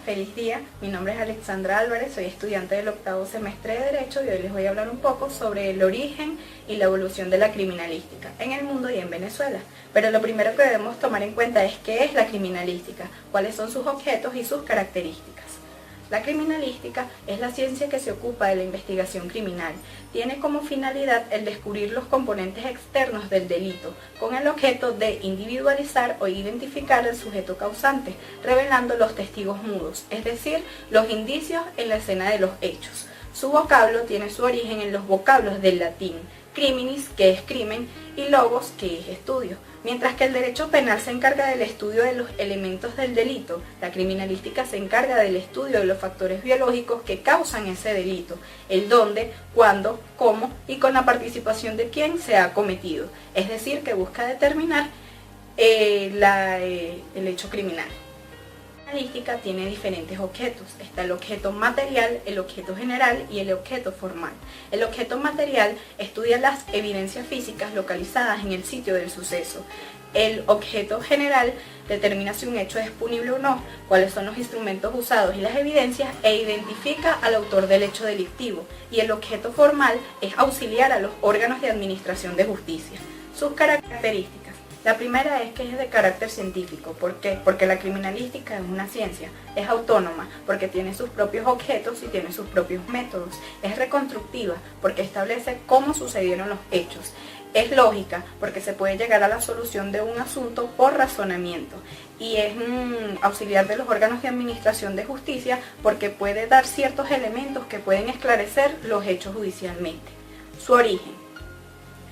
feliz día. Mi nombre es Alexandra Álvarez, soy estudiante del octavo semestre de Derecho y hoy les voy a hablar un poco sobre el origen y la evolución de la criminalística en el mundo y en Venezuela. Pero lo primero que debemos tomar en cuenta es qué es la criminalística, cuáles son sus objetos y sus características. La criminalística es la ciencia que se ocupa de la investigación criminal. Tiene como finalidad el descubrir los componentes externos del delito, con el objeto de individualizar o identificar al sujeto causante, revelando los testigos mudos, es decir, los indicios en la escena de los hechos. Su vocablo tiene su origen en los vocablos del latín, criminis, que es crimen, y logos, que es estudio. Mientras que el derecho penal se encarga del estudio de los elementos del delito, la criminalística se encarga del estudio de los factores biológicos que causan ese delito, el dónde, cuándo, cómo y con la participación de quien se ha cometido, es decir, que busca determinar el hecho criminal. La criminalística tiene diferentes objetos. Está el objeto material, el objeto general y el objeto formal. El objeto material estudia las evidencias físicas localizadas en el sitio del suceso. El objeto general determina si un hecho es punible o no, cuáles son los instrumentos usados y las evidencias e identifica al autor del hecho delictivo. Y el objeto formal es auxiliar a los órganos de administración de justicia. Sus características. La primera es que es de carácter científico. ¿Por qué? Porque la criminalística es una ciencia, es autónoma, porque tiene sus propios objetos y tiene sus propios métodos. Es reconstructiva, porque establece cómo sucedieron los hechos. Es lógica, porque se puede llegar a la solución de un asunto por razonamiento. Y es auxiliar de los órganos de administración de justicia, porque puede dar ciertos elementos que pueden esclarecer los hechos judicialmente. Su origen.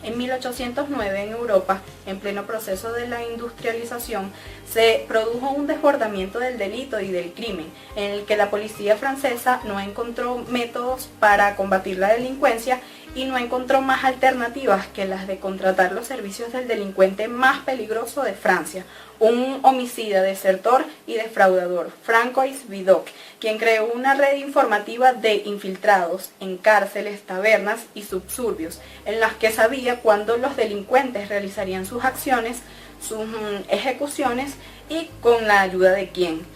En 1809 en Europa, en pleno proceso de la industrialización, se produjo un desbordamiento del delito y del crimen, en el que la policía francesa no encontró métodos para combatir la delincuencia y no encontró más alternativas que las de contratar los servicios del delincuente más peligroso de Francia, un homicida, desertor y defraudador, Francois Vidocq, quien creó una red informativa de infiltrados en cárceles, tabernas y subsurbios, en las que sabía cuándo los delincuentes realizarían sus acciones, sus ejecuciones y con la ayuda de quién.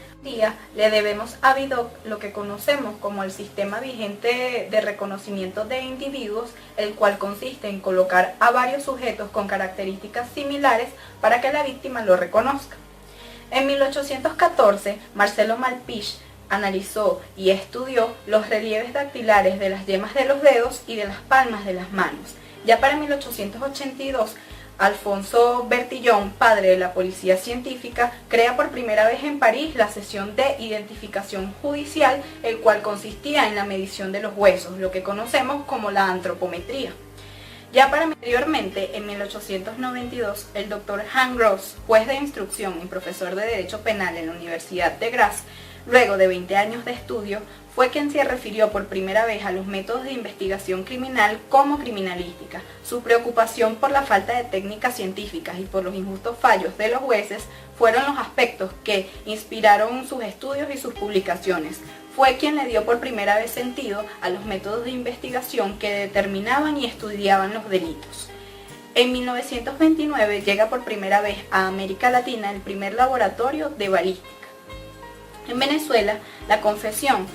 Le debemos a Vidocq lo que conocemos como el sistema vigente de reconocimiento de individuos, el cual consiste en colocar a varios sujetos con características similares para que la víctima lo reconozca. En 1814, Marcelo Malpich analizó y estudió los relieves dactilares de las yemas de los dedos y de las palmas de las manos. Ya para 1882, Alfonso Bertillon, padre de la policía científica, crea por primera vez en París la sesión de identificación judicial, el cual consistía en la medición de los huesos, lo que conocemos como la antropometría. Ya para anteriormente, en 1892, el doctor Hans Gross, juez de instrucción y profesor de Derecho Penal en la Universidad de Graz, luego de 20 años de estudio, fue quien se refirió por primera vez a los métodos de investigación criminal como criminalística. Su preocupación por la falta de técnicas científicas y por los injustos fallos de los jueces fueron los aspectos que inspiraron sus estudios y sus publicaciones. Fue quien le dio por primera vez sentido a los métodos de investigación que determinaban y estudiaban los delitos. En 1929 llega por primera vez a América Latina el primer laboratorio de balística. En Venezuela, la confesión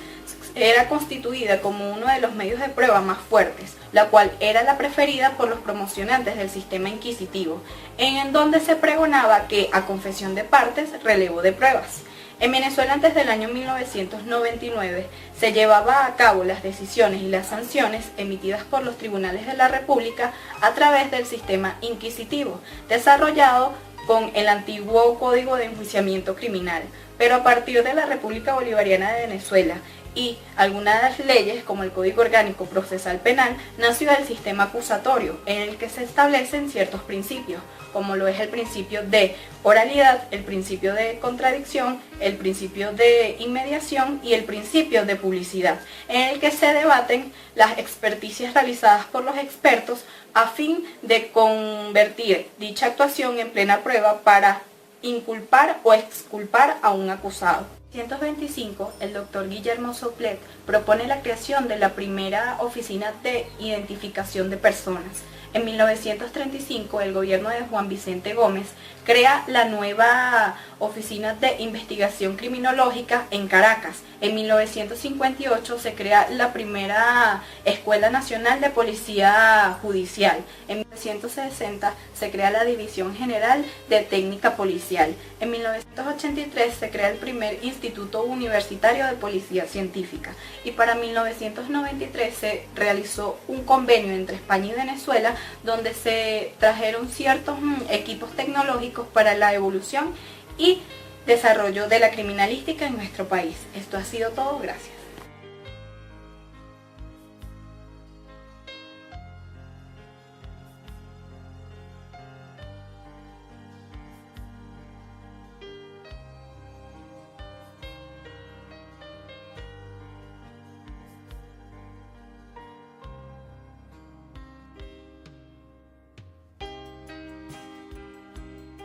era constituida como uno de los medios de prueba más fuertes, la cual era la preferida por los promocionantes del sistema inquisitivo, en donde se pregonaba que a confesión de partes, relevo de pruebas. En Venezuela antes del año 1999 se llevaba a cabo las decisiones y las sanciones emitidas por los tribunales de la República a través del sistema inquisitivo, desarrollado con el antiguo Código de Enjuiciamiento Criminal, pero a partir de la República Bolivariana de Venezuela y algunas leyes como el Código Orgánico Procesal Penal, nació el sistema acusatorio, en el que se establecen ciertos principios, como lo es el principio de oralidad, el principio de contradicción, el principio de inmediación y el principio de publicidad, en el que se debaten las experticias realizadas por los expertos a fin de convertir dicha actuación en plena prueba para inculpar o exculpar a un acusado. En 1925, el doctor Guillermo Soufflet propone la creación de la primera oficina de identificación de personas. En 1935, el gobierno de Juan Vicente Gómez crea la nueva Oficina de Investigación Criminológica en Caracas. En 1958 se crea la primera Escuela Nacional de Policía Judicial. En 1960 se crea la División General de Técnica Policial. En 1983 se crea el primer Instituto Universitario de Policía Científica. Y para 1993 se realizó un convenio entre España y Venezuela donde se trajeron ciertos equipos tecnológicos para la evolución y desarrollo de la criminalística en nuestro país. Esto ha sido todo, gracias.